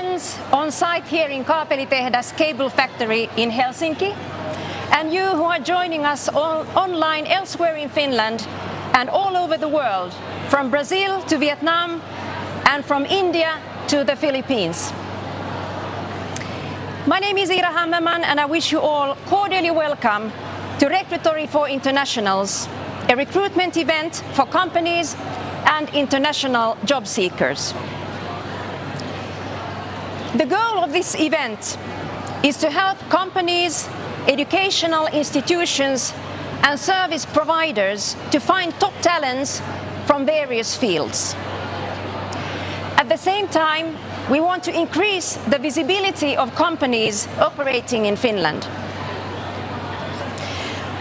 friends on site here in Kaapelitehdas Cable Factory in Helsinki, and you who are joining us online elsewhere in Finland and all over the world, from Brazil to Vietnam and from India to the Philippines. My name is Iira Hammerman, and I wish you all cordially welcome to Rekrytori for Internationals, a recruitment event for companies and international job seekers. The goal of this event is to help companies, educational institutions and service providers to find top talents from various fields. At the same time, we want to increase the visibility of companies operating in Finland.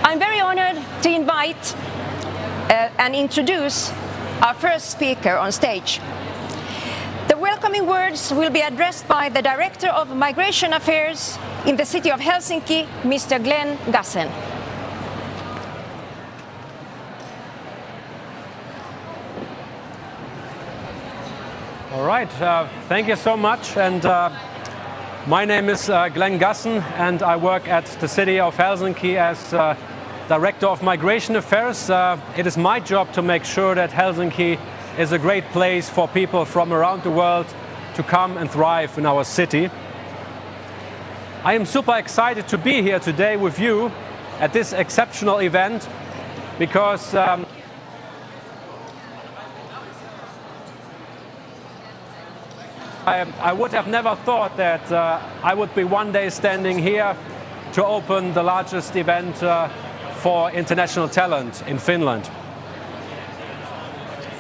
I'm very honored to invite and introduce our first speaker on stage. The welcoming words will be addressed by the Director of Migration Affairs in the city of Helsinki, Mr. Glenn Gassen. All right, thank you so much. And my name is Glenn Gassen, and I work at the city of Helsinki as Director of Migration Affairs. It is my job to make sure that Helsinki is a great place for people from around the world to come and thrive in our city. I am super excited to be here today with you at this exceptional event because I would have never thought that I would be one day standing here to open the largest event for international talent in Finland.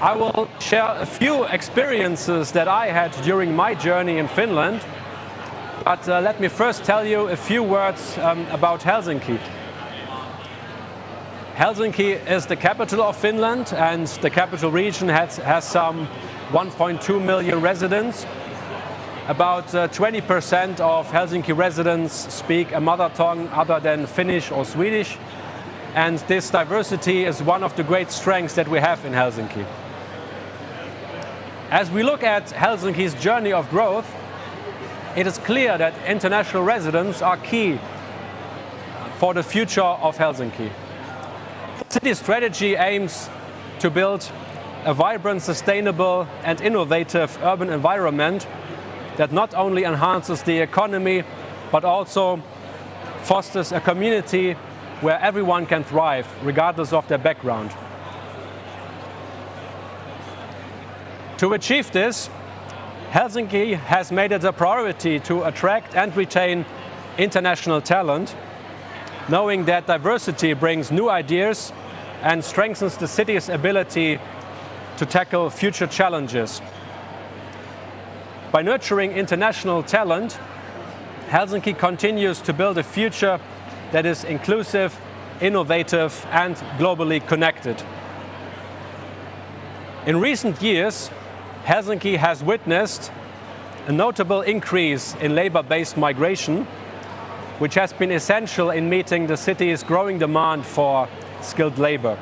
I will share a few experiences that I had during my journey in Finland, but let me first tell you a few words about Helsinki. Helsinki is the capital of Finland, and the capital region has some 1.2 million residents. About 20% of Helsinki residents speak a mother tongue other than Finnish or Swedish, and this diversity is one of the great strengths that we have in Helsinki. As we look at Helsinki's journey of growth, it is clear that international residents are key for the future of Helsinki. The city strategy aims to build a vibrant, sustainable and innovative urban environment that not only enhances the economy, but also fosters a community where everyone can thrive, regardless of their background. To achieve this, Helsinki has made it a priority to attract and retain international talent, knowing that diversity brings new ideas and strengthens the city's ability to tackle future challenges. By nurturing international talent, Helsinki continues to build a future that is inclusive, innovative, and globally connected. In recent years, Helsinki has witnessed a notable increase in labor-based migration, which has been essential in meeting the city's growing demand for skilled labor.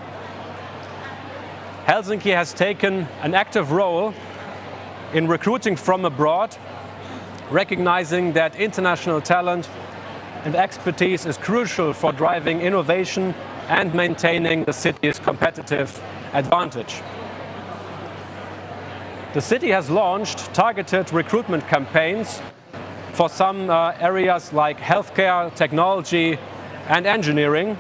Helsinki has taken an active role in recruiting from abroad, recognizing that international talent and expertise is crucial for driving innovation and maintaining the city's competitive advantage. The city has launched targeted recruitment campaigns for some areas like healthcare, technology, and engineering.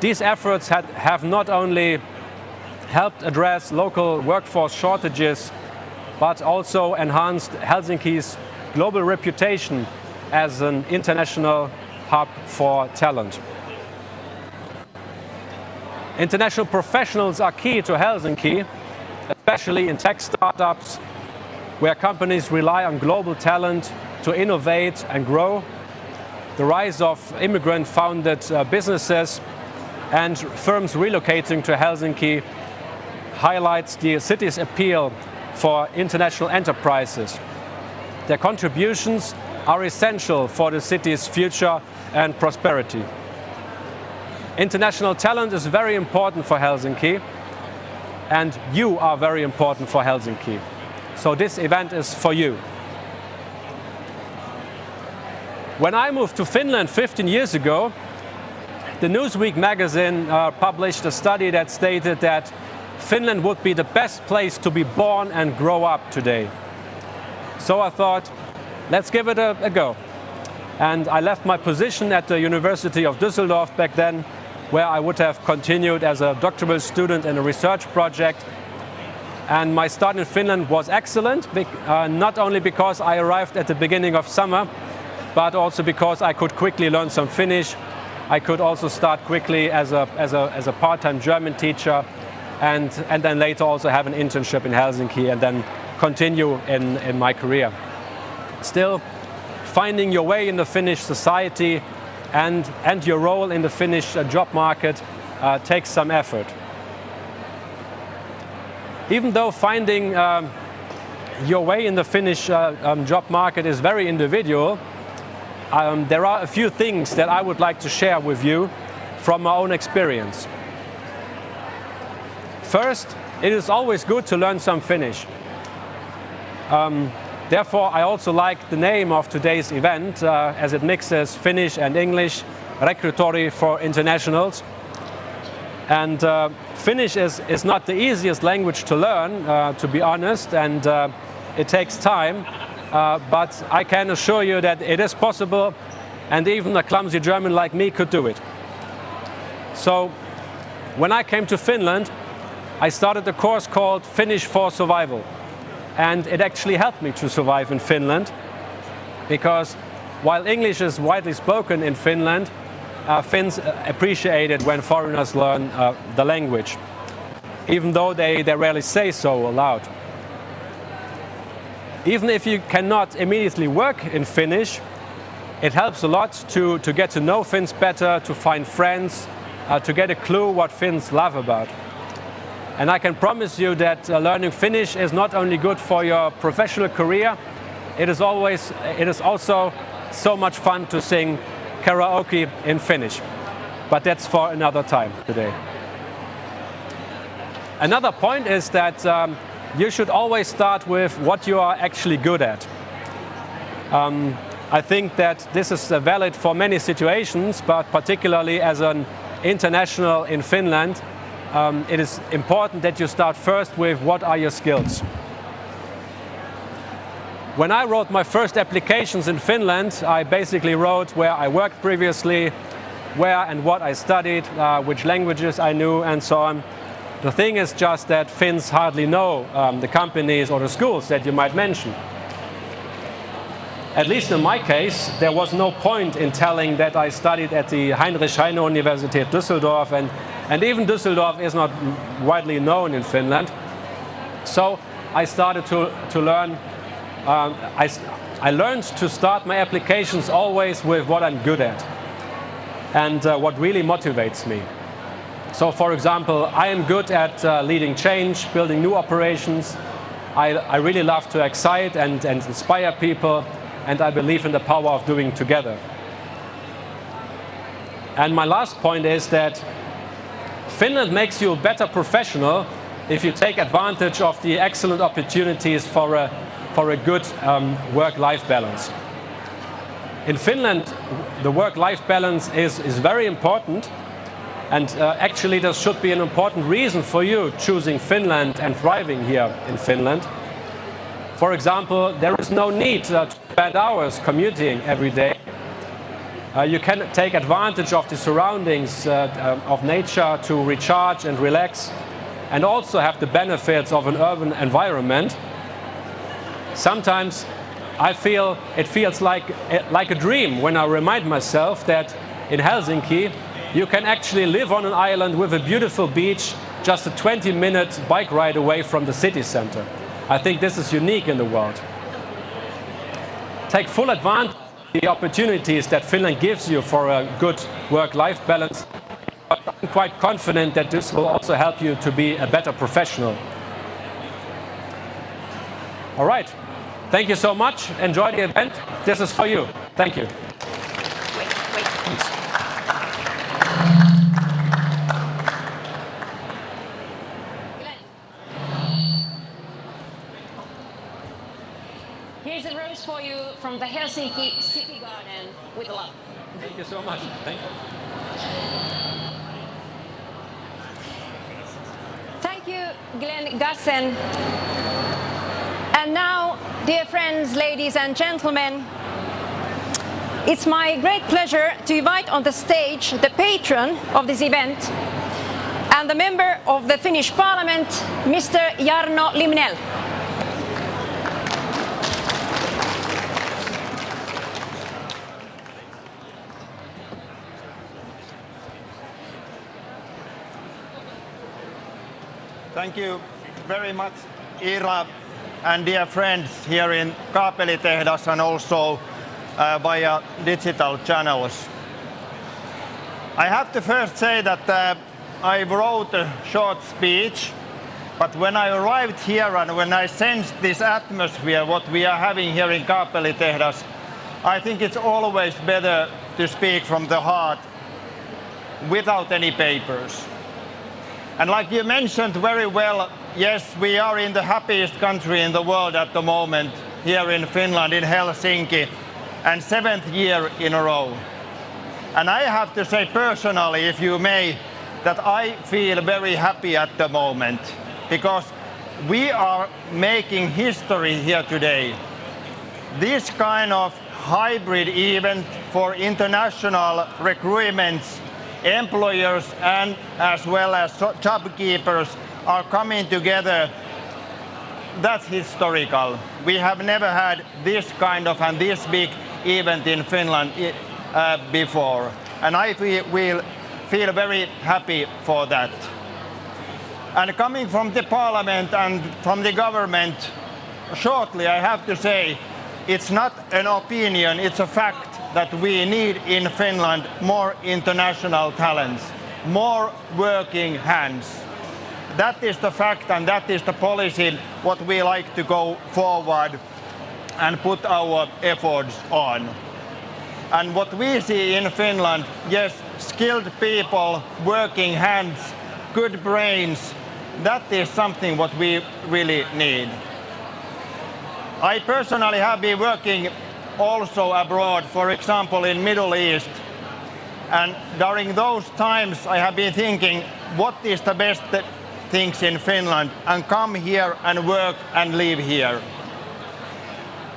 These efforts have not only helped address local workforce shortages, but also enhanced Helsinki's global reputation as an international hub for talent. International professionals are key to Helsinki, especially in tech startups, where companies rely on global talent to innovate and grow. The rise of immigrant-founded businesses and firms relocating to Helsinki highlights the city's appeal for international enterprises. Their contributions are essential for the city's future and prosperity. International talent is very important for Helsinki, and you are very important for Helsinki. So this event is for you. When I moved to Finland 15 years ago, the Newsweek magazine published a study that stated that Finland would be the best place to be born and grow up today. So I thought, let's give it a go. And I left my position at the University of Düsseldorf back then, where I would have continued as a doctoral student in a research project. And my start in Finland was excellent, not only because I arrived at the beginning of summer, but also because I could quickly learn some Finnish. I could also start quickly as a part-time German teacher, and then later also have an internship in Helsinki and then continue in my career. Still, finding your way in the Finnish society and your role in the Finnish job market takes some effort. Even though finding your way in the Finnish job market is very individual, there are a few things that I would like to share with you from my own experience. First, it is always good to learn some Finnish. Therefore, I also like the name of today's event, as it mixes Finnish and English, Rekrytori for internationals. And Finnish is not the easiest language to learn, to be honest, and it takes time. But I can assure you that it is possible, and even a clumsy German like me could do it. So, when I came to Finland, I started a course called Finnish for Survival. And it actually helped me to survive in Finland, because while English is widely spoken in Finland, Finns appreciate it when foreigners learn the language, even though they rarely say so aloud. Even if you cannot immediately work in Finnish, it helps a lot to get to know Finns better, to find friends, to get a clue what Finns love about. And I can promise you that learning Finnish is not only good for your professional career, it is also so much fun to sing karaoke in Finnish. But that's for another time today. Another point is that you should always start with what you are actually good at. I think that this is valid for many situations, but particularly as an international in Finland, it is important that you start first with what are your skills. When I wrote my first applications in Finland, I basically wrote where I worked previously, where and what I studied, which languages I knew, and so on. The thing is just that Finns hardly know the companies or the schools that you might mention. At least in my case, there was no point in telling that I studied at the Heinrich-Heine-Universität Düsseldorf, and even Düsseldorf is not widely known in Finland. So I started to learn, I learned to start my applications always with what I'm good at and what really motivates me. So for example, I am good at leading change, building new operations. I really love to excite and inspire people, and I believe in the power of doing together. And my last point is that Finland makes you a better professional if you take advantage of the excellent opportunities for a good work-life balance. In Finland, the work-life balance is very important, and actually there should be an important reason for you choosing Finland and thriving here in Finland. For example, there is no need to spend hours commuting every day. You can take advantage of the surroundings of nature to recharge and relax, and also have the benefits of an urban environment. Sometimes I feel it feels like a dream when I remind myself that in Helsinki you can actually live on an island with a beautiful beach just a 20-minute bike ride away from the city center. I think this is unique in the world. Take full advantage of the opportunities that Finland gives you for a good work-life balance. I'm quite confident that this will also help you to be a better professional. All right. Thank you so much. Enjoy the event. This is for you. Thank you. Here's a rose for you from the Helsinki City Garden with love. Thank you so much. Thank you. Thank you, Glenn Gassen. And now, dear friends, ladies and gentlemen, it's my great pleasure to invite on the stage the patron of this event and the member of the Finnish Parliament, Mr. Jarno Limnell. Thank you very much, Ira, and dear friends here in Kaapelitehdas and also via digital channels. I have to first say that I wrote a short speech, but when I arrived here and when I sensed this atmosphere, what we are having here in Kaapelitehdas, I think it's always better to speak from the heart without any papers. And like you mentioned very well, yes, we are in the happiest country in the world at the moment, here in Finland, in Helsinki, and 7th year in a row. And I have to say personally, if you may, that I feel very happy at the moment, because we are making history here today. This kind of hybrid event for international recruitments, employers and as well as job keepers are coming together. That's historical. We have never had this kind of and this big event in Finland before. And I feel very happy for that. And coming from the parliament and from the government, shortly I have to say, it's not an opinion, it's a fact that we need in Finland more international talents, more working hands. That is the fact and that is the policy what we like to go forward and put our efforts on. And what we see in Finland, yes, skilled people, working hands, good brains, that is something what we really need. I personally have been working also abroad, for example in Middle East, and during those times I have been thinking what is the best things in Finland and come here and work and live here.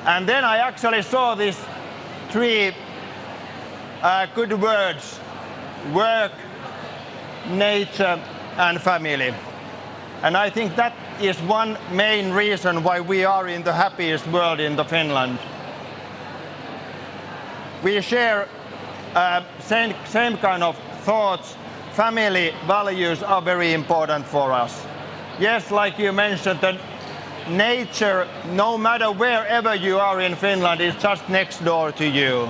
And then I actually saw these three good words: work, nature and family. And I think that is one main reason why we are in the happiest world in Finland. We share same kind of thoughts. Family values are very important for us. Yes, like you mentioned, that nature, no matter wherever you are in Finland, is just next door to you.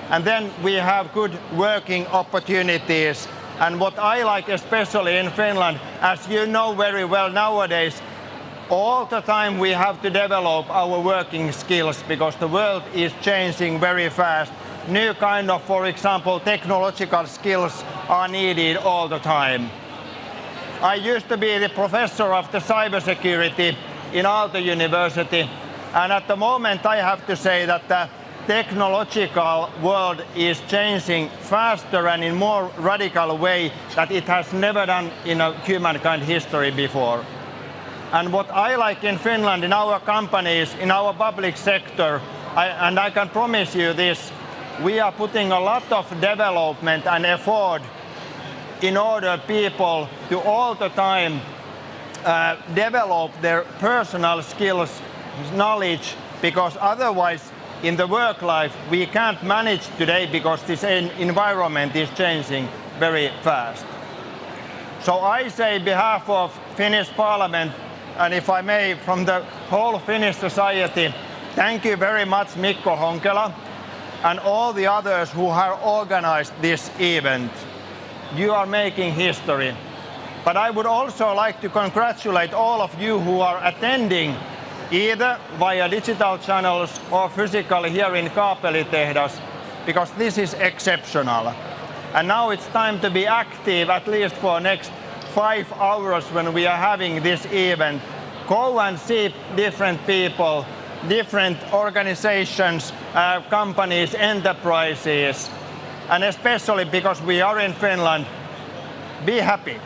And then we have good working opportunities. And what I like especially in Finland, as you know very well nowadays, all the time we have to develop our working skills because the world is changing very fast. New kind of, for example, technological skills are needed all the time. I used to be the professor of the cybersecurity in Aalto University, and at the moment I have to say that the technological world is changing faster and in more radical way that it has never done in a humankind history before. And what I like in Finland, in our companies, in our public sector, and I can promise you this, we are putting a lot of development and effort in order people to all the time develop their personal skills, knowledge, because otherwise in the work life we can't manage today because this environment is changing very fast. So I say on behalf of Finnish Parliament, and if I may, from the whole Finnish society, thank you very much Mikko Honkela and all the others who have organized this event. You are making history. But I would also like to congratulate all of you who are attending either via digital channels or physically here in Kaapelitehdas, because this is exceptional. And now it's time to be active, at least for next 5 hours when we are having this event. Go and see different people, different organizations, companies, enterprises, and especially because we are in Finland, be happy.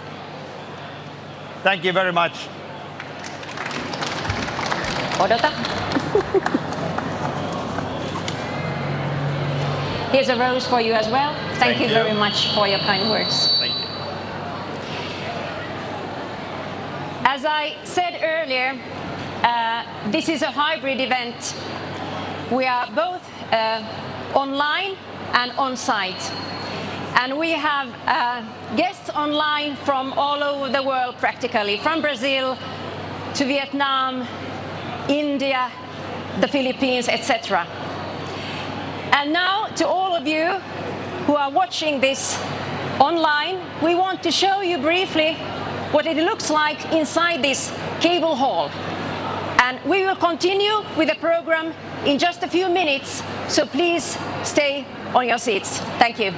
Thank you very much. Odota. Here's a rose for you as well. Thank you very much for your kind words. Thank you. As I said earlier, this is a hybrid event. We are both online and on-site. And we have guests online from all over the world practically, from Brazil to Vietnam, India, the Philippines, etc. And now to all of you who are watching this online, we want to show you briefly what it looks like inside this cable hall. And we will continue with the program in just a few minutes, so please stay on your seats. Thank you.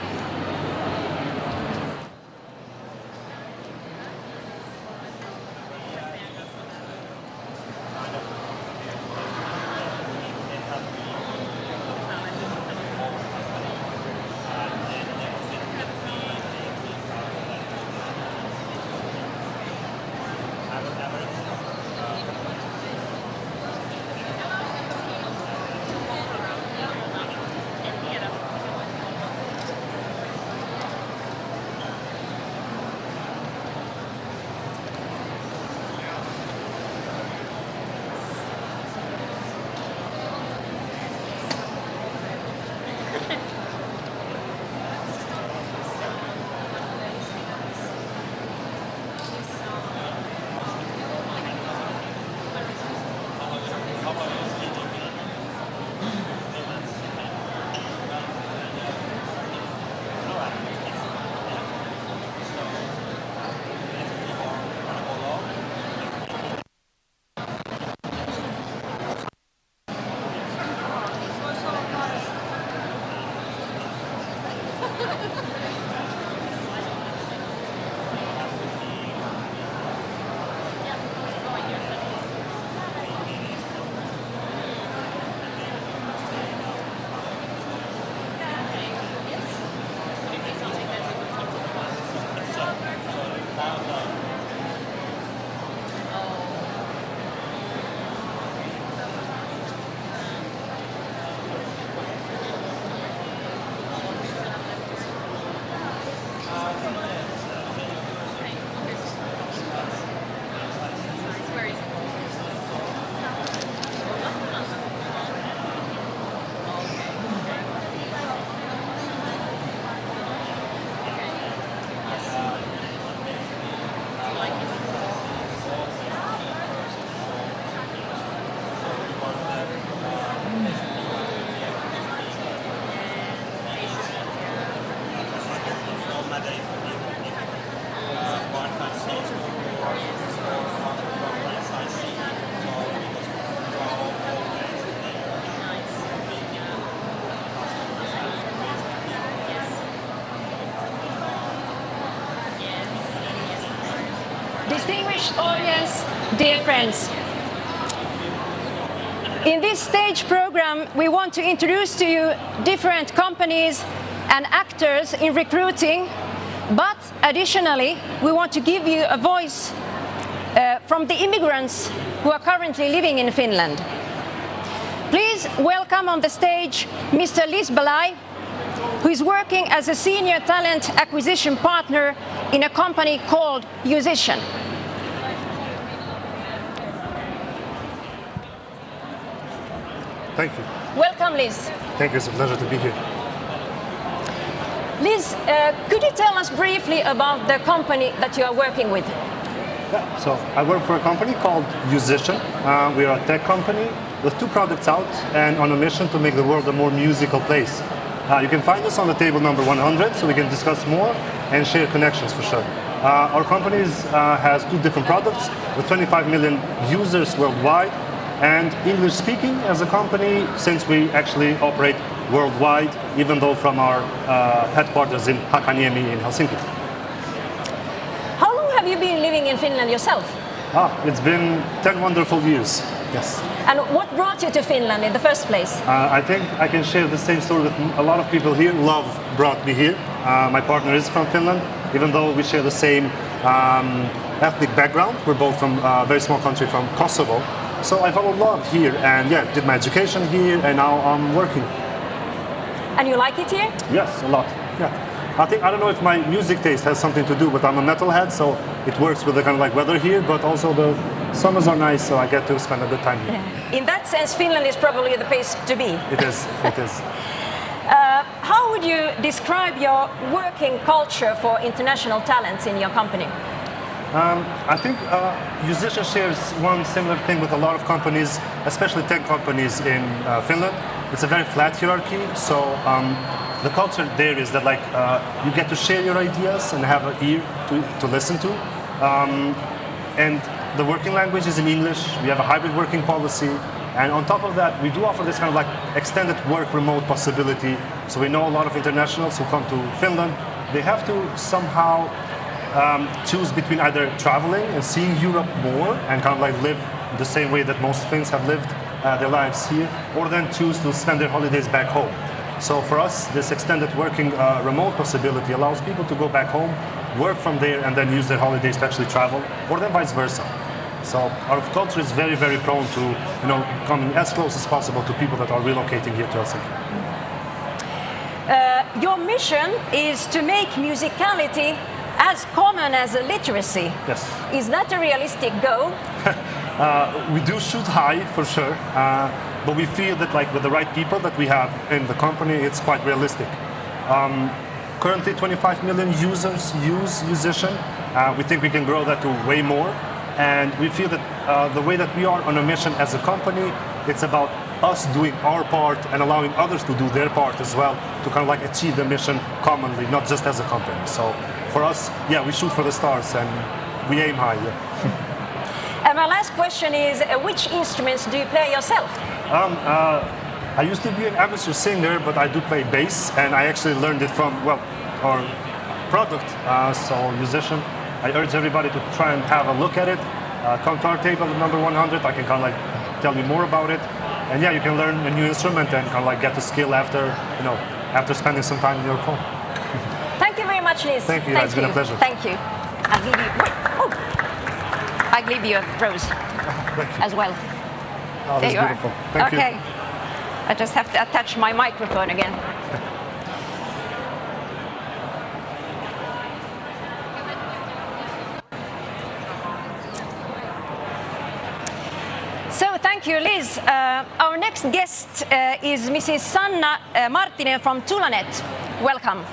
Distinguished audience, dear friends. In this stage program, we want to introduce to you different companies and actors in recruiting, but additionally, we want to give you a voice from the immigrants who are currently living in Finland. Please welcome on the stage Mr. Liz Balai, who is working as a senior talent acquisition partner in a company called Musician. Thank you. Welcome, Liz. Thank you. It's a pleasure to be here. Liz, could you tell us briefly about the company that you are working with? Yeah, so I work for a company called Musician. We are a tech company with 2 products out and on a mission to make the world a more musical place. You can find us on the table number 100, so we can discuss more and share connections for sure. Our company has 2 different products with 25 million users worldwide, and English speaking as a company, since we actually operate worldwide, even though from our headquarters in Hakaniemi in Helsinki. How long have you been living in Finland yourself? It's been 10 wonderful years. Yes. And what brought you to Finland in the first place? I think I can share the same story with a lot of people here. Love brought me here. My partner is from Finland, even though we share the same ethnic background. We're both from a very small country from Kosovo. So I followed love here and did my education here and now I'm working. And you like it here? Yes, a lot. Yeah. I don't know if my music taste has something to do, but I'm a metalhead, so it works with the kind of like weather here, but also the summers are nice, so I get to spend a good time here. In that sense, Finland is probably the place to be. It is, it is. How would you describe your working culture for international talents in your company? I think Musician shares one similar thing with a lot of companies, especially tech companies in Finland. It's a very flat hierarchy, so the culture there is that like you get to share your ideas and have an ear to listen to. And the working language is in English. We have a hybrid working policy. And on top of that, we do offer this kind of like extended work remote possibility. So we know a lot of internationals who come to Finland. They have to somehow choose between either traveling and seeing Europe more and kind of like live the same way that most Finns have lived their lives here, or then choose to spend their holidays back home. So for us, this extended working remote possibility allows people to go back home, work from there, and then use their holidays to actually travel, or then vice versa. So our culture is very, very prone to, coming as close as possible to people that are relocating here to Helsinki. Your mission is to make musicality as common as literacy. Yes. Is that a realistic goal? We do shoot high for sure, but we feel that like with the right people that we have in the company, it's quite realistic. Currently 25 million users use Musician. We think we can grow that to way more. And we feel that the way that we are on a mission as a company, it's about us doing our part and allowing others to do their part as well to kind of like achieve the mission commonly, not just as a company. So for us, we shoot for the stars and we aim high. And my last question is, which instruments do you play yourself? I used to be an amateur singer, but I do play bass, and I actually learned it from, our product, so Musician. I urge everybody to try and have a look at it. Come to our table at number 100, I can kind of like tell you more about it. And you can learn a new instrument and kind of like get the skill after spending some time on your phone. Thank you very much, Liz. Thank you, it's been a pleasure. Thank you. I'll give you a rose as well. Oh, there that's you beautiful. are. Thank you. Okay. I just have to attach my microphone again. So thank you, Liz. Our next guest is Mrs. Sanna Marttinen from Tulanet. Welcome.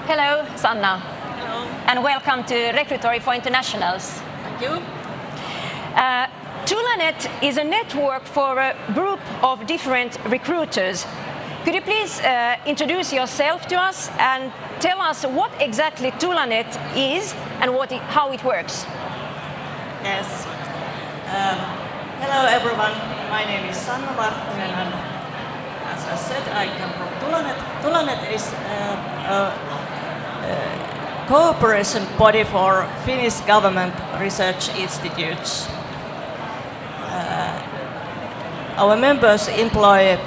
Hello, Sanna. Hello. And welcome to Rekrytori for Internationals. Thank you. Tulanet is a network for a group of different recruiters. Could you please introduce yourself to us and tell us what exactly Tulanet is and how it works? Yes. Hello everyone. My name is Sanna Marttinen and as I said, I come from Tulanet. Tulanet is a cooperation body for Finnish government research institutes. Our members employ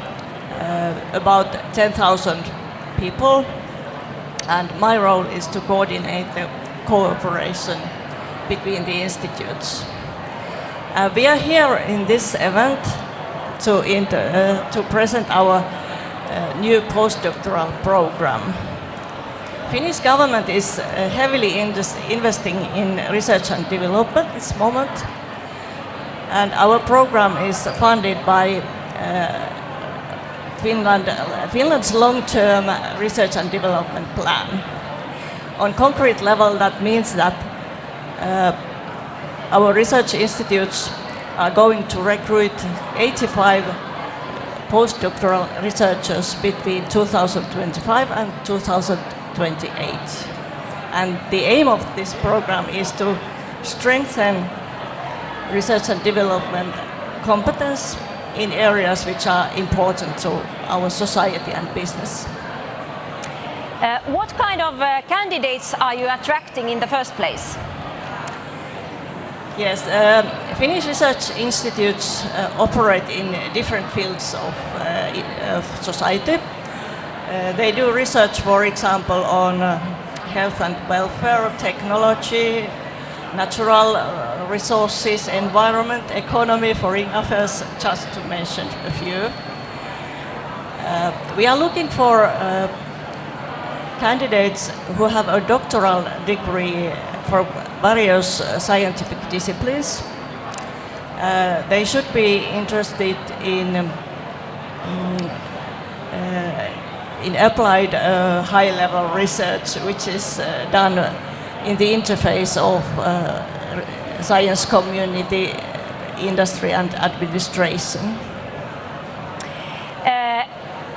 about 10,000 people, and my role is to coordinate the cooperation between the institutes. We are here in this event to present our new postdoctoral program. Finnish government is heavily investing in research and development at this moment, and our program is funded by Finland's long-term research and development plan. On concrete level, that means that our research institutes are going to recruit 85 postdoctoral researchers between 2025 and 2028. And the aim of this program is to strengthen research and development competence in areas which are important to our society and business. What kind of candidates are you attracting in the first place? Yes, Finnish research institutes operate in different fields of society. They do research, for example, on health and welfare, technology, natural resources, environment, economy, foreign affairs, just to mention a few. We are looking for candidates who have a doctoral degree for various scientific disciplines. They should be interested in applied high-level research, which is done in the interface of science community, industry and administration.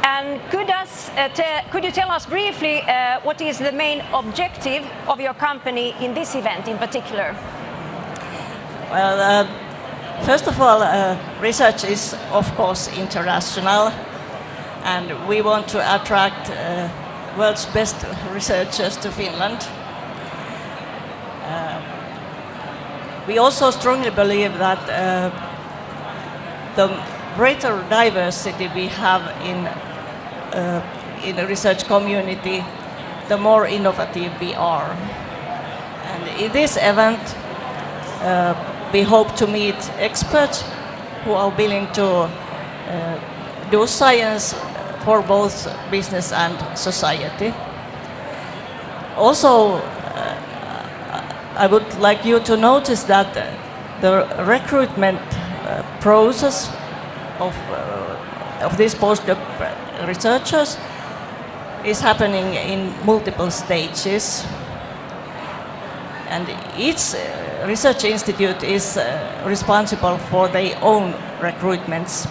And could you tell us briefly what is the main objective of your company in this event in particular? Well, first of all, research is of course international, and we want to attract world's best researchers to Finland. We also strongly believe that the greater diversity we have in the research community, the more innovative we are. And in this event, we hope to meet experts who are willing to do science for both business and society. Also, I would like you to notice that the recruitment process of these postdoc researchers is happening in multiple stages, and each research institute is responsible for their own recruitments.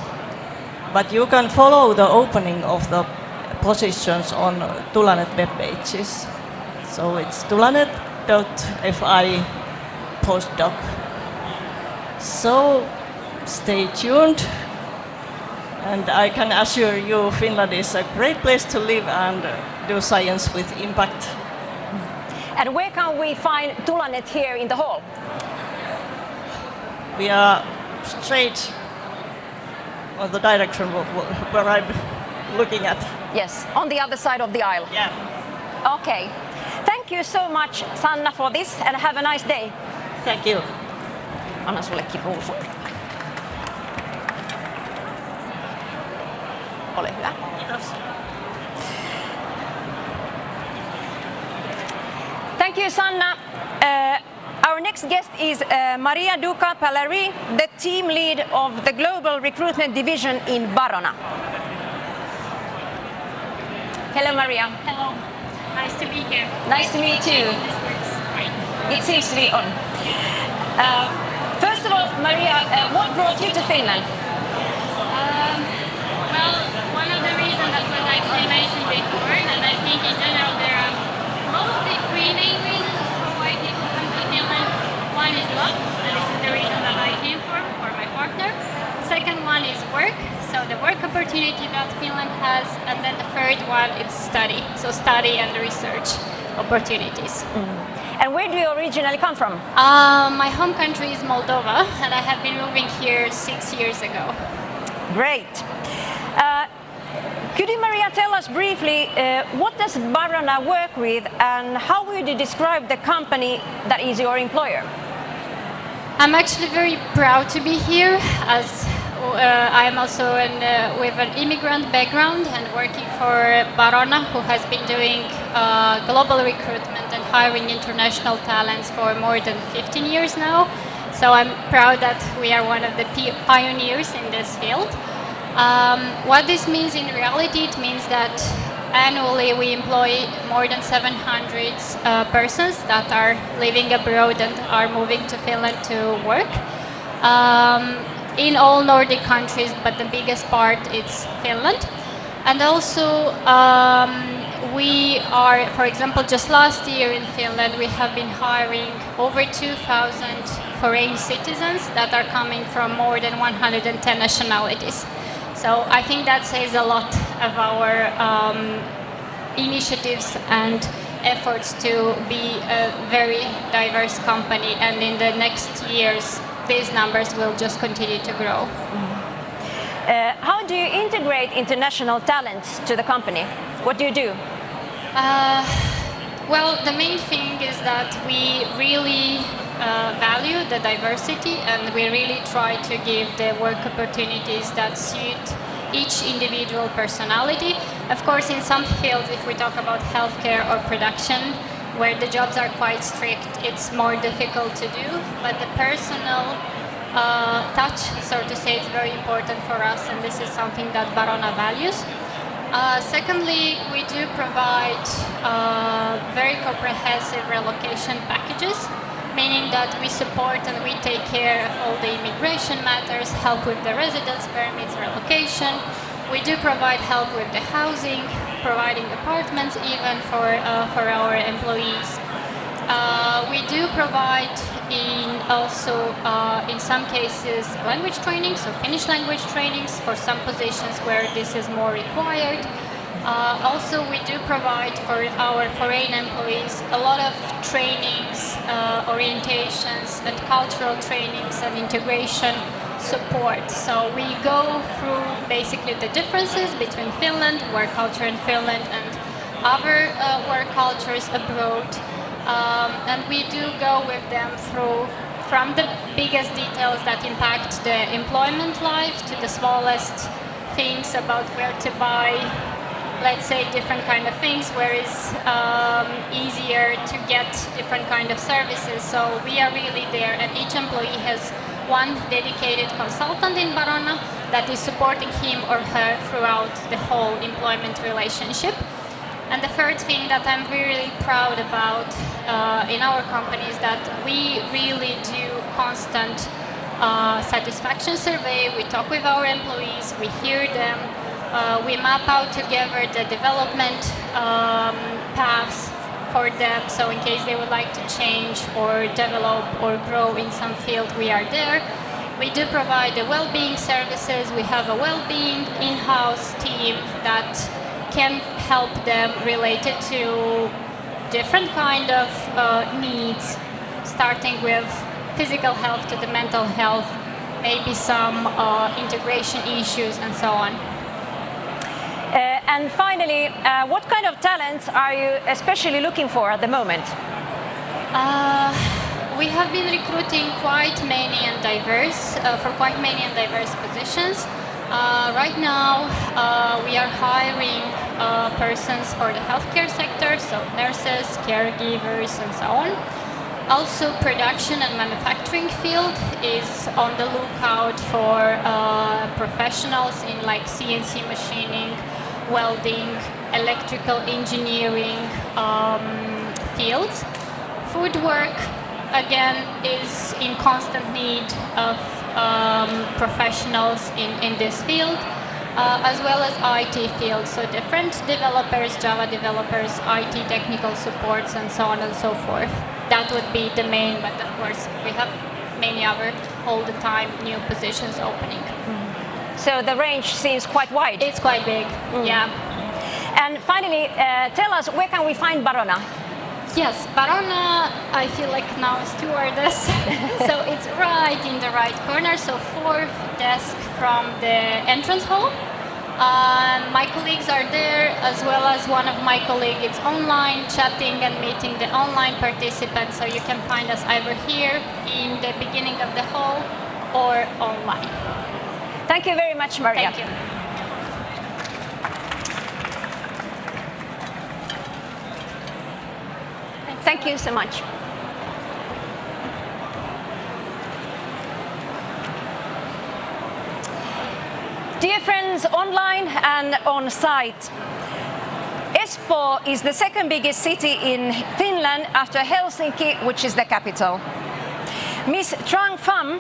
But you can follow the opening of the positions on Tulanet web pages. So it's tulanet.fi postdoc. So stay tuned, and I can assure you Finland is a great place to live and do science with impact. And where can we find Tulanet here in the hall? We are straight on the direction where I'm looking at. Yes, on the other side of the aisle. Yeah. Okay. Thank you so much, Sanna, for this, and have a nice day. Thank you. Anna sullekin ruusu. Ole hyvä. Kiitos. Thank you, Sanna. Our next guest is Maria Duca Palari, the team lead of the Global Recruitment Division in Barona. Hello, Maria. Hello. Nice to be here. Nice to meet you. This works great. It seems to be on. First of all, Maria, what brought you to Finland? Well, one of the reasons that was actually mentioned before, and I think in general there are mostly three main reasons for why people come to Finland. One is love, and this is the reason that I came for my partner. Second one is work, so the work opportunity that Finland has, and then the third one is study, so study and research opportunities. And where do you originally come from? My home country is Moldova, and I have been moving here 6 years ago. Great. Could you, Maria, tell us briefly what does Barona work with, and how would you describe the company that is your employer? I'm actually very proud to be here, as I am also with an immigrant background and working for Barona, who has been doing global recruitment and hiring international talents for more than 15 years now. So I'm proud that we are one of the pioneers in this field. What this means in reality, it means that annually we employ more than 700 persons that are living abroad and are moving to Finland to work. In all Nordic countries, but the biggest part is Finland. And also we are, for example, just last year in Finland, we have been hiring over 2,000 foreign citizens that are coming from more than 110 nationalities. So I think that says a lot of our initiatives and efforts to be a very diverse company, and in the next years these numbers will just continue to grow. How do you integrate international talents to the company? What do you do? Well, the main thing is that we really value the diversity, and we really try to give the work opportunities that suit each individual personality. Of course, in some fields, if we talk about healthcare or production, where the jobs are quite strict, it's more difficult to do, but the personal touch, so to say, it's very important for us, and this is something that Barona values. Secondly, we do provide very comprehensive relocation packages, meaning that we support and we take care of all the immigration matters, help with the residence permits, relocation. We do provide help with the housing, providing apartments even for our employees. We do provide in some cases language training, so Finnish language trainings for some positions where this is more required. Also, we do provide for our foreign employees a lot of trainings, orientations, and cultural trainings and integration support. So we go through basically the differences between Finland, work culture in Finland, and other work cultures abroad. And we do go with them through from the biggest details that impact the employment life to the smallest things about where to buy, let's say, different kind of things, where it's easier to get different kind of services. So we are really there, and each employee has one dedicated consultant in Barona that is supporting him or her throughout the whole employment relationship. And the third thing that I'm really proud about in our company is that we really do constant satisfaction survey. We talk with our employees, we hear them, we map out together the development paths for them. So in case they would like to change or develop or grow in some field, we are there. We do provide the well-being services. We have a well-being in-house team that can help them related to different kind of needs, starting with physical health to the mental health, maybe some integration issues and so on. And finally, what kind of talents are you especially looking for at the moment? We have been recruiting quite many and diverse positions. Right now, we are hiring persons for the healthcare sector, so nurses, caregivers, and so on. Also, production and manufacturing field is on the lookout for professionals in like CNC machining, welding, electrical engineering fields. Food work, again, is in constant need of professionals in this field, as well as IT field, so different developers, Java developers, IT technical supports, and so on and so forth. That would be the main, but of course we have many other, all the time, new positions opening. So the range seems quite wide. It's quite big, yeah. And finally, tell us, where can we find Barona? Yes, Barona, I feel like now stewardess. So it's right in the right corner, so fourth desk from the entrance hall. My colleagues are there, as well as one of my colleagues. It's online chatting and meeting the online participants, so you can find us either here in the beginning of the hall or online. Thank you very much, Maria. Thank you. Thank you so much. Dear friends, online and on site, Espoo is the second biggest city in Finland after Helsinki, which is the capital. Ms. Trang Pham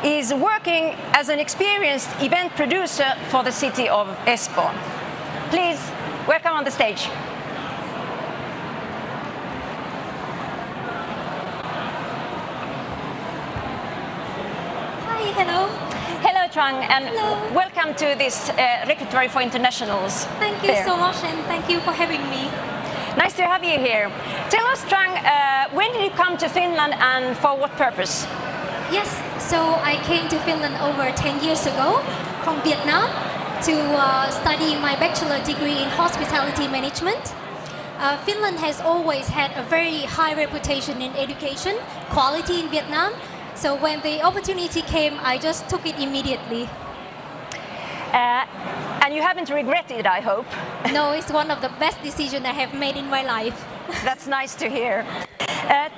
is working as an experienced event producer for the city of Espoo. Please welcome on the stage. Hello. Hello, Trang, and Hello. welcome to this Rekrytori for Internationals. Thank you fair. so much, and thank you for having me. Nice to have you here. Tell us, Trang, when did you come to Finland and for what purpose? Yes, so I came to Finland over 10 years ago from Vietnam to study my bachelor degree in hospitality management. Finland has always had a very high reputation in education quality in Vietnam. So when the opportunity came, I just took it immediately. And you haven't regretted it, I hope. No, it's one of the best decisions I have made in my life. That's nice to hear.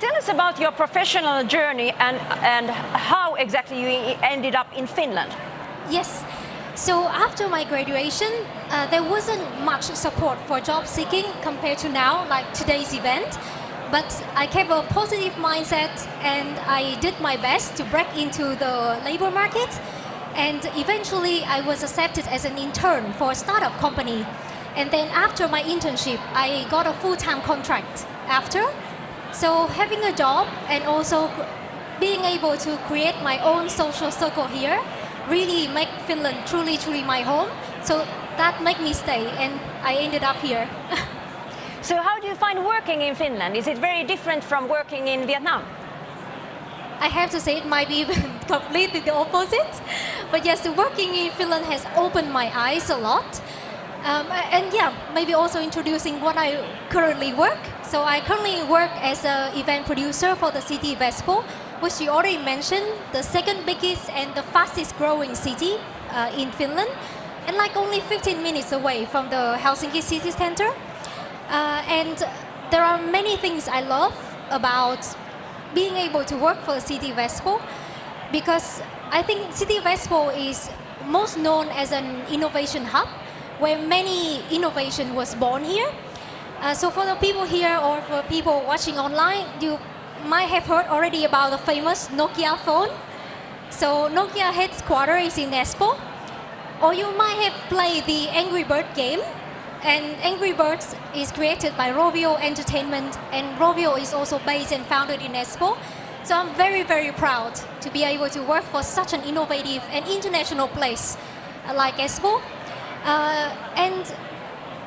Tell us about your professional journey and how exactly you ended up in Finland. Yes. So after my graduation, there wasn't much support for job seeking compared to now, like today's event. But I kept a positive mindset and I did my best to break into the labor market. And eventually I was accepted as an intern for a startup company. And then after my internship, I got a full-time contract after. So having a job and also being able to create my own social circle here really make Finland truly, truly my home. So that made me stay and I ended up here. So how do you find working in Finland? Is it very different from working in Vietnam? I have to say it might be even completely the opposite. But yes, working in Finland has opened my eyes a lot. And yeah, maybe also introducing what I currently work. So I currently work as an event producer for the city of Espoo, which you already mentioned, the second biggest and the fastest growing city in Finland, and like only 15 minutes away from the Helsinki city center. And there are many things I love about being able to work for the city of Espoo, because I think city of Espoo is most known as an innovation hub where many innovation was born here. So for the people here or for people watching online, you might have heard already about the famous Nokia phone. So Nokia headquarters is in Espoo. Or you might have played the Angry Bird game. And Angry Birds is created by Rovio Entertainment, and Rovio is also based and founded in Espoo. So I'm very, very proud to be able to work for such an innovative and international place like Espoo. And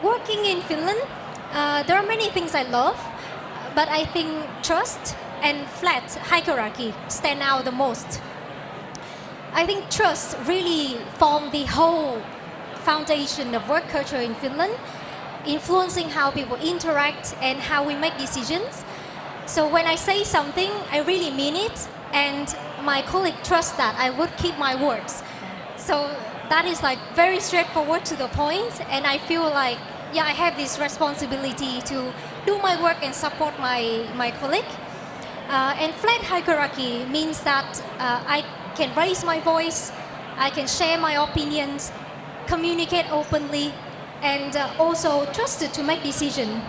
working in Finland, there are many things I love, but I think trust and flat hierarchy stand out the most. I think trust really forms the whole foundation of work culture in Finland, influencing how people interact and how we make decisions. So when I say something, I really mean it, and my colleague trusts that I would keep my words. So that is like very straightforward to the point, and I feel like, yeah, I have this responsibility to do my work and support my colleague. And flat hierarchy means that I can raise my voice, I can share my opinions, communicate openly, and also trusted to make decisions.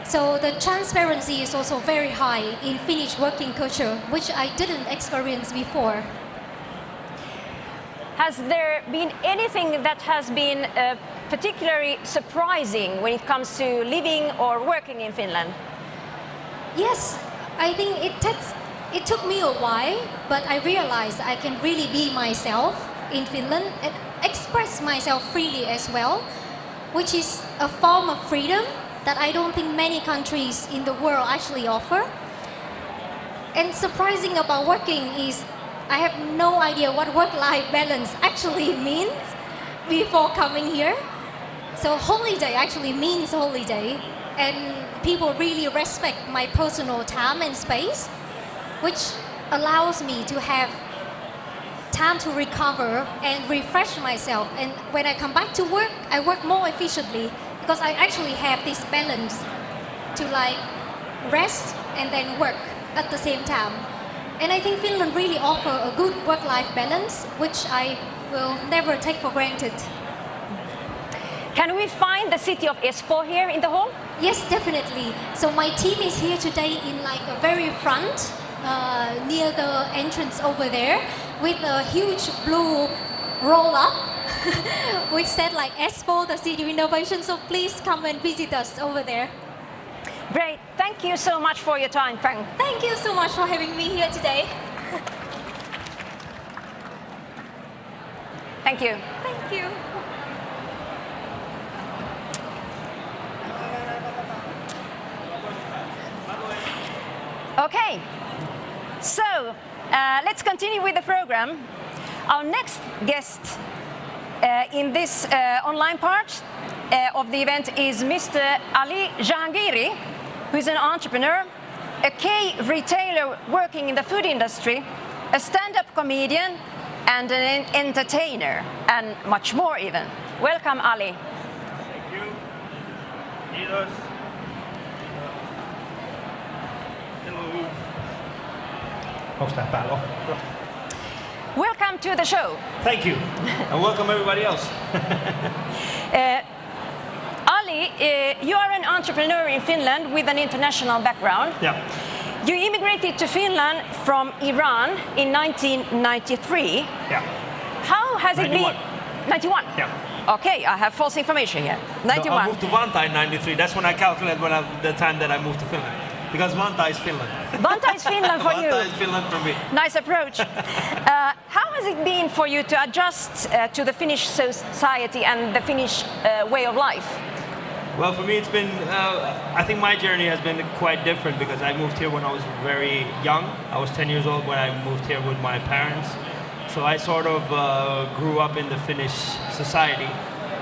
So the transparency is also very high in Finnish working culture, which I didn't experience before. Has there been anything that has been particularly surprising when it comes to living or working in Finland? Yes, I think it took me a while, but I realized I can really be myself in Finland and express myself freely as well, which is a form of freedom that I don't think many countries in the world actually offer. And surprising about working is I have no idea what work-life balance actually means before coming here. So holiday actually means holiday, and people really respect my personal time and space, which allows me to have time to recover and refresh myself. And when I come back to work, I work more efficiently because I actually have this balance to like rest and then work at the same time. And I think Finland really offers a good work-life balance, which I will never take for granted. Can we find the city of Espoo here in the hall? Yes, definitely. So my team is here today in like a very front, near the entrance over there, with a huge blue roll-up, which said like Espoo, the city of innovation. So please come and visit us over there. Great. Thank you so much for your time, Trang. Thank you so much for having me here today. Thank you. Thank you. Okay, so let's continue with the program. Our next guest in this online part of the event is Mr. Ali Jahangiri, who is an entrepreneur, a key retailer working in the food industry, a stand-up comedian, and an entertainer, and much more even. Welcome, Ali. Thank you. Kiitos. Hello. Onko tää päällä? Welcome to the show. Thank you. And welcome everybody else. Ali, you are an entrepreneur in Finland with an international background. Yeah. You immigrated to Finland from Iran in 1993. Yeah. How has it 91. been? 91? Yeah. Okay, I have false information here. No, 91. I moved to Vantaa in 93. That's when I calculated the time that I moved to Finland. Because Vantaa is Finland. Vantaa is Finland for you. Vantaa is Finland for me. Nice approach. How has it been for you to adjust to the Finnish society and the Finnish way of life? Well, for me, it's been, I think my journey has been quite different because I moved here when I was very young. I was 10 years old when I moved here with my parents. So I sort of grew up in the Finnish society,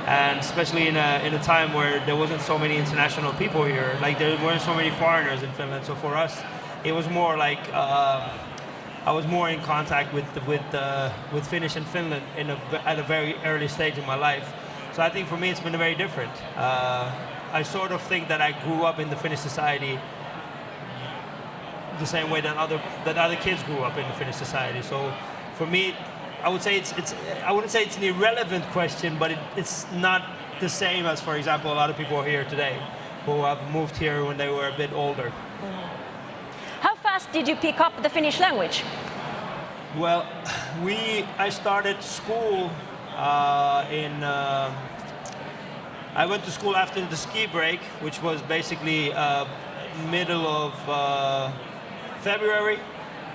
and especially in a time where there wasn't so many international people here, like there weren't so many foreigners in Finland. So for us, it was more like I was more in contact with Finnish and Finland at a very early stage in my life. So I think for me it's been very different. I sort of think that I grew up in the Finnish society the same way that other kids grew up in the Finnish society. So for me, I would say I wouldn't say it's an irrelevant question, but it's not the same as, for example, a lot of people here today who have moved here when they were a bit older. How fast did you pick up the Finnish language? Well, I started school I went to school after the ski break, which was basically middle of February,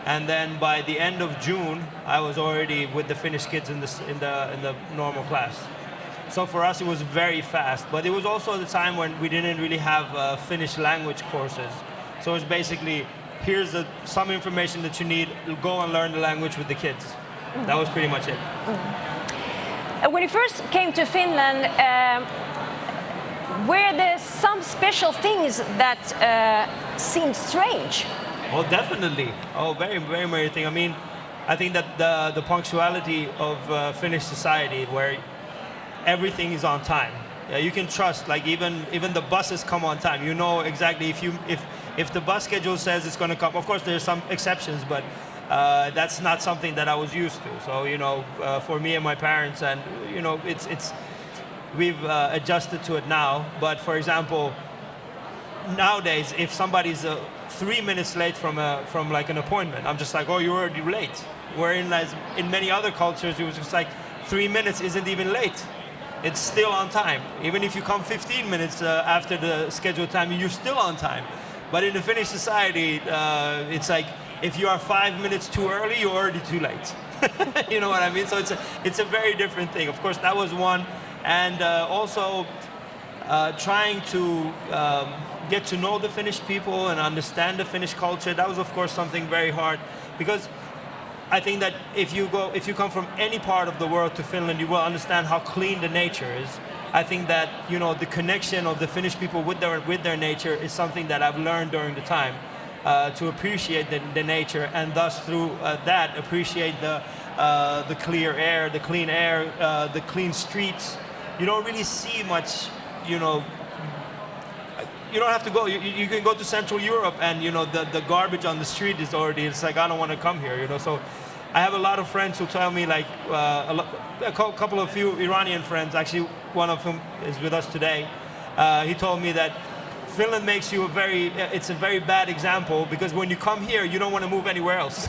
and then by the end of June, I was already with the Finnish kids in the normal class. So for us, it was very fast, but it was also the time when we didn't really have Finnish language courses. So it's basically, here's some information that you need, go and learn the language with the kids. That was pretty much it. When you first came to Finland, were there some special things that seemed strange? Oh, definitely. Oh, very, very many things. I mean, I think that the punctuality of Finnish society, where everything is on time. Yeah, you can trust. Like even the buses come on time. You know exactly if the bus schedule says it's going to come. Of course, there's some exceptions, but that's not something that I was used to. So for me and my parents, and we've adjusted to it now. But for example, nowadays, if somebody's 3 minutes late from like an appointment, I'm just like, oh, you're already late. Where in many other cultures, it was just like 3 minutes isn't even late. It's still on time. Even if you come 15 minutes after the scheduled time, you're still on time. But in the Finnish society, it's like if you are 5 minutes too early, you're already too late. You know what I mean? So it's a very different thing. Of course, that was one. And also trying to get to know the Finnish people and understand the Finnish culture. That was, of course, something very hard, because I think that if you come from any part of the world to Finland, you will understand how clean the nature is. I think that the connection of the Finnish people with their nature is something that I've learned during the time to appreciate the nature, and thus through that appreciate the clear air, the clean air, the clean streets. You don't really see much, you don't have to go. You can go to Central Europe, and the garbage on the street is already. It's like, I don't want to come here. So I have a lot of friends who tell me, like a few Iranian friends. Actually, one of them is with us today. He told me that Finland makes you it's a very bad example, because when you come here, you don't want to move anywhere else.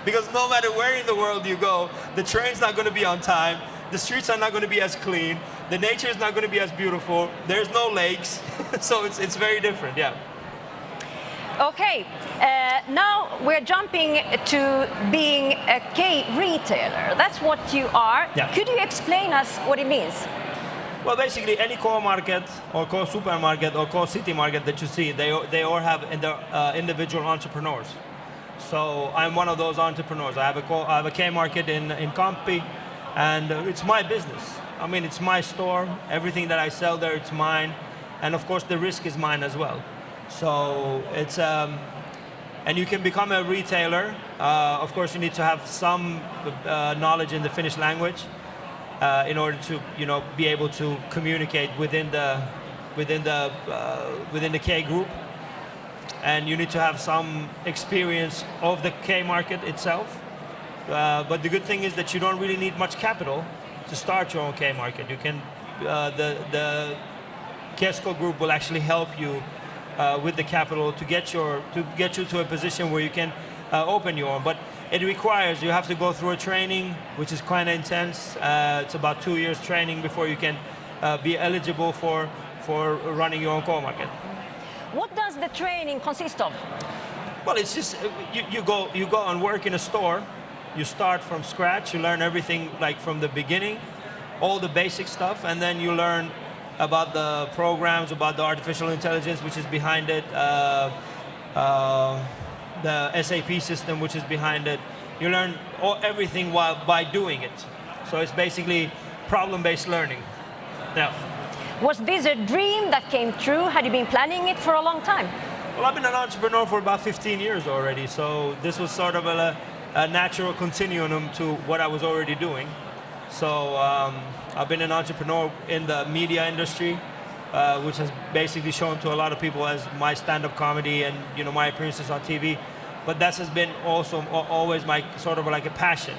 Because no matter where in the world you go, the train's not going to be on time. The streets are not going to be as clean. The nature is not going to be as beautiful. There's no lakes. So it's very different, yeah. Okay, now we're jumping to being a K retailer. That's what you are. Yeah. Could you explain us what it means? Well, basically, any core market or core supermarket or core city market that you see, they all have individual entrepreneurs. So I'm one of those entrepreneurs. I have a K market in Kamppi, and it's my business. I mean, it's my store. Everything that I sell there, it's mine, and of course, the risk is mine as well. So it's and you can become a retailer. Of course, you need to have some knowledge in the Finnish language in order to be able to communicate within the K group. And you need to have some experience of the K market itself. But the good thing is that you don't really need much capital to start your own K market. You can the Kesko group will actually help you with the capital to get you to a position where you can open your own. But it requires you have to go through a training, which is kind of intense. It's about 2 years training before you can be eligible for running your own core market. What does the training consist of? Well, it's just you go and work in a store. You start from scratch. You learn everything like from the beginning, all the basic stuff, and then you learn about the programs, about the artificial intelligence which is behind it, the SAP system which is behind it. You learn everything by doing it. So it's basically problem-based learning. Yeah. Was this a dream that came true? Had you been planning it for a long time? Well, I've been an entrepreneur for about 15 years already, so this was sort of a natural continuum to what I was already doing. So I've been an entrepreneur in the media industry, which has basically shown to a lot of people as my stand-up comedy and my appearances on TV. But that has been also always my sort of like a passion.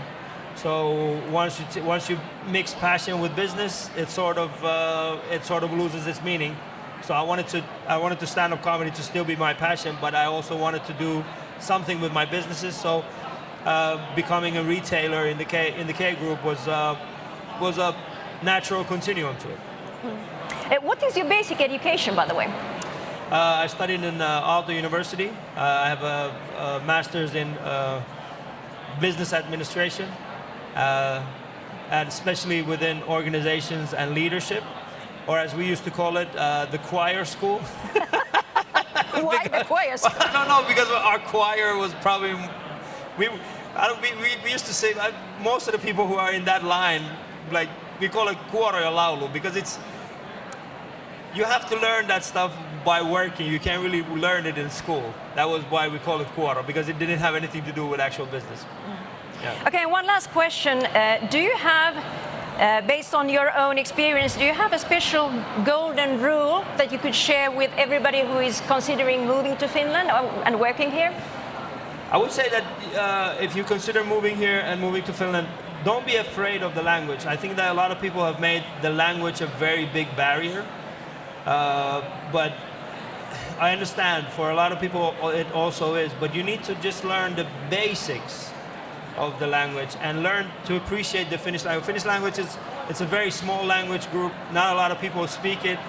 So once you mix passion with business, it sort of loses its meaning. So I wanted to stand-up comedy to still be my passion, but I also wanted to do something with my businesses. So becoming a retailer in the K group was a natural continuum to it. What is your basic education, by the way? I studied in Aalto University. I have a master's in business administration, and especially within organizations and leadership, or as we used to call it, the choir school. Why the choir school? I don't know, because our choir was probably we used to say most of the people who are in that line, like we call it kuoro ja laulu, because you have to learn that stuff by working. You can't really learn it in school. That was why we call it kuoro, because it didn't have anything to do with actual business. Yeah. Okay, one last question. Do you have, based on your own experience, do you have a special golden rule that you could share with everybody who is considering moving to Finland and working here? I would say that if you consider moving here and moving to Finland, don't be afraid of the language. I think that a lot of people have made the language a very big barrier. But I understand for a lot of people it also is, but you need to just learn the basics of the language and learn to appreciate the Finnish language. Finnish language it's a very small language group. Not a lot of people speak it,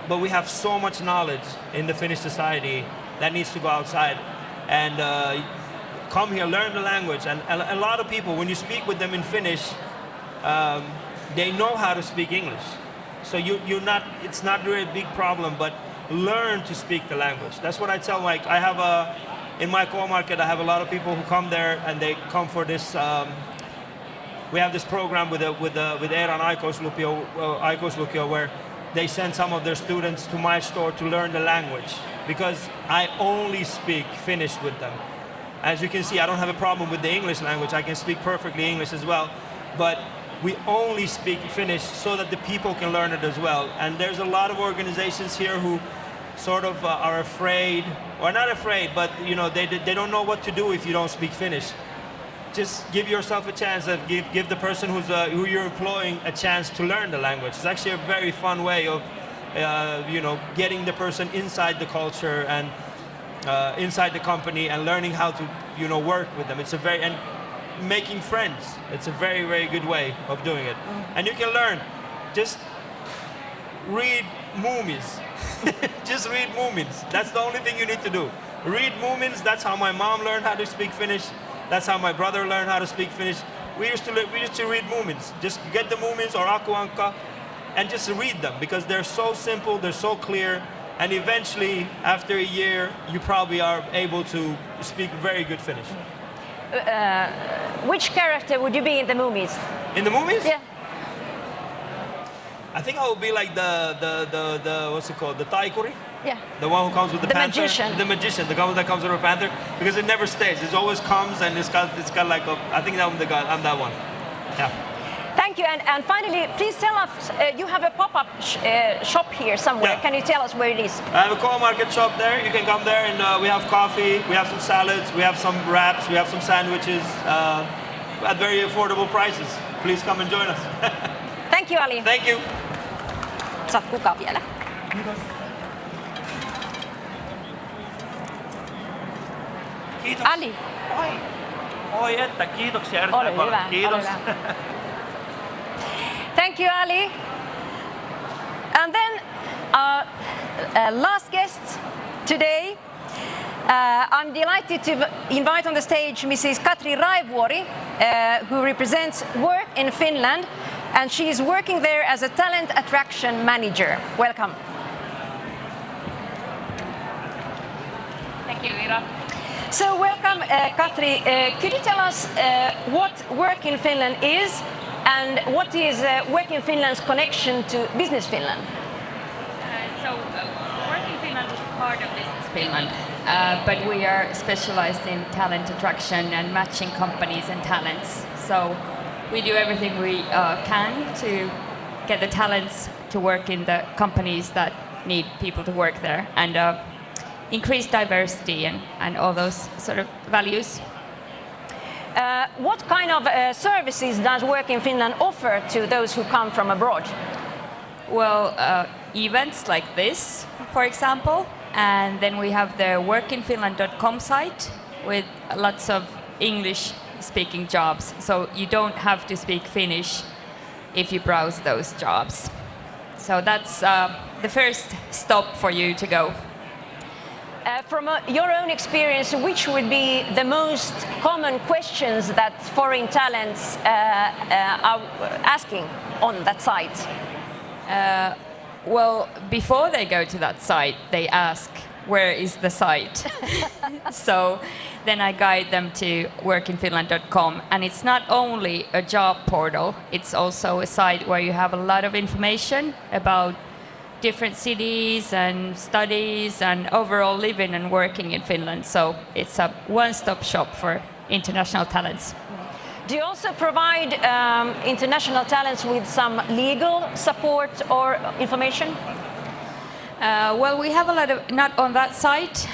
but we have so much knowledge in the Finnish society that needs to go outside and come here, learn the language. And a lot of people, when you speak with them in Finnish, they know how to speak English. So it's not really a big problem, but learn to speak the language. That's what I tell, in my core market, I have a lot of people who come there and they come for this, we have this program with Eeran Aikuislukio where they send some of their students to my store to learn the language, because I only speak Finnish with them. As you can see, I don't have a problem with the English language. I can speak perfectly English as well, but we only speak Finnish so that the people can learn it as well. And there's a lot of organizations here who sort of are afraid, or not afraid, but they don't know what to do if you don't speak Finnish. Just give yourself a chance. Give the person who you're employing a chance to learn the language. It's actually a very fun way of getting the person inside the culture and inside the company and learning how to work with them. And making friends. It's a very, very good way of doing it. And you can learn. Just read movies. Just read movies. That's the only thing you need to do. Read Moomins, that's how my mom learned how to speak Finnish. That's how my brother learned how to speak Finnish. We used to read Moomins. Just get the Moomins or Akuankka and just read them because they're so simple, they're so clear, and eventually, after a year, you probably are able to speak very good Finnish. Which character would you be in the movies? In the movies? Yeah. I think I would be like the what's it called? The taikuri? Yeah. The one who comes with the panther? Magician. The magician, the one that comes with a panther. Because it never stays. It always comes and it's got like a, I think I'm that one. Yeah. Thank you. And finally, please tell us, you have a pop-up shop here somewhere. Yeah. Can you tell us where it is? I have a co-market shop there. You can come there and we have coffee, we have some salads, we have some wraps, we have some sandwiches at very affordable prices. Please come and join us. Thank you, Ali. Thank you. Saat kuka vielä? Kiitos. Ali. Oi että, kiitoksia Ole erittäin paljon. hyvä. Kiitos. Ole hyvä. Thank you, Ali. And then last guest today, I'm delighted to invite on the stage Mrs. Katri Raivuori, who represents Work in Finland, and she is working there as a talent attraction manager. Welcome. Thank you, Ira. So welcome, Katri. Could you tell us what Work in Finland is and what is Work in Finland's connection to Business Finland? Work in Finland is part of Business Finland, but we are specialized in talent attraction and matching companies and talents. So we do everything we can to get the talents to work in the companies that need people to work there and increase diversity and all those sort of values. What kind of services does Work in Finland offer to those who come from abroad? Well, events like this, for example, and then we have the workinfinland.com site with lots of English-speaking jobs, so you don't have to speak Finnish if you browse those jobs. So that's the first stop for you to go. From your own experience, which would be the most common questions that foreign talents are asking on that site? Well, before they go to that site, they ask, where is the site? So then I guide them to workinfinland.com. And it's not only a job portal, it's also a site where you have a lot of information about different cities and studies and overall living and working in Finland. So it's a one-stop shop for international talents. Do you also provide international talents with some legal support or information? Well, we have a lot of, not on that site,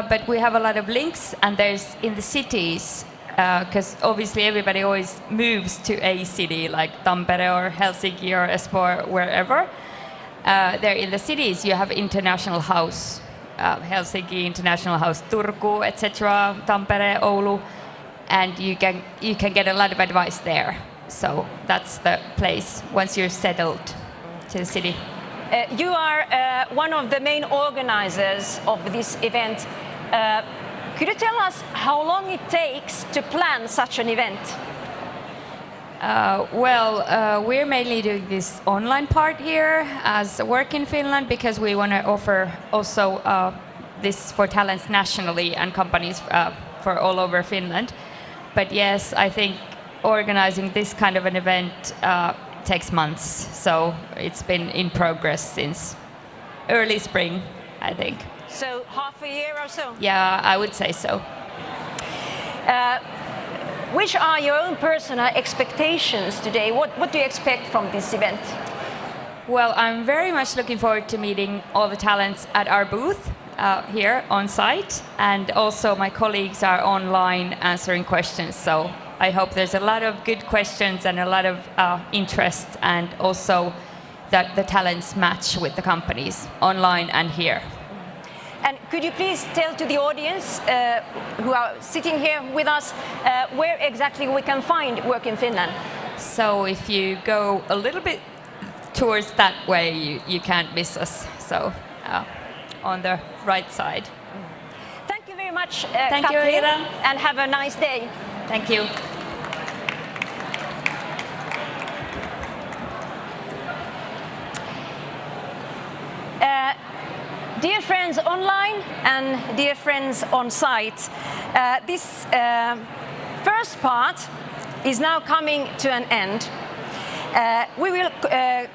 but we have a lot of links, and there's in the cities, because obviously everybody always moves to a city like Tampere or Helsinki or Espoo or wherever. There in the cities you have International House, Helsinki, International House Turku, etc., Tampere, Oulu, and you can get a lot of advice there. So that's the place once you're settled to the city. You are one of the main organizers of this event. Could you tell us how long it takes to plan such an event? We're mainly doing this online part here as Work in Finland because we want to offer also this for talents nationally and companies for all over Finland. But yes, I think organizing this kind of an event takes months. So it's been in progress since early spring, I think. So half a year or so? Yeah, I would say so. Which are your own personal expectations today? What do you expect from this event? Well, I'm very much looking forward to meeting all the talents at our booth here on site, and also my colleagues are online answering questions. So I hope there's a lot of good questions and a lot of interest, and also that the talents match with the companies online and here. And could you please tell to the audience who are sitting here with us where exactly we can find Work in Finland? So if you go a little bit towards that way, you can't miss us. So on the right side. Thank you very much, Thank you, Katrin, Ira. and have a nice day. Thank you. Dear friends online and dear friends on site, this first part is now coming to an end. We will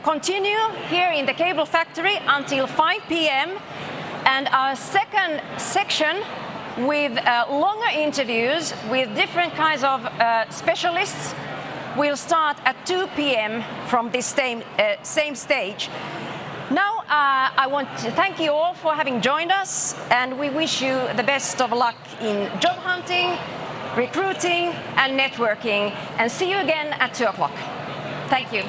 continue here in the Cable Factory until 5 p.m. and our second section with longer interviews with different kinds of specialists will start at 2 p.m. from this same stage. Now I want to thank you all for having joined us, and we wish you the best of luck in job hunting, recruiting and networking, and see you again at 2 o'clock. Thank you.